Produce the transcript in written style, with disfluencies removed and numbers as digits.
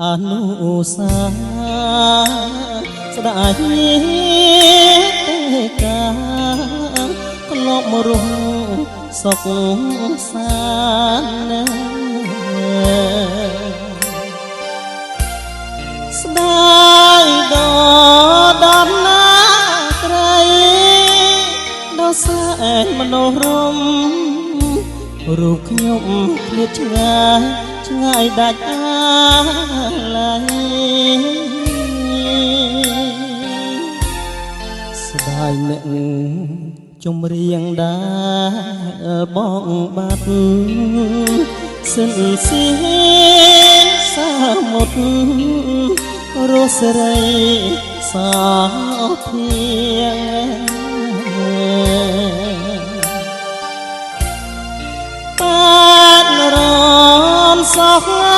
អនុសាស្ដាយទេកាក្លប់មករស់សុខសានស្ដាយដល់ដំណាក្រៃដល់សែនមនោរមរូបខ្ញុំឃ្លាតឆ្ងាយឆ្ងាយដាច់អាឡ័យស្ដាយអ្នកជំរៀងដែលបងបាត់សិនសៀសាមុតរស់សេរីសាធៀងបានរំសោះ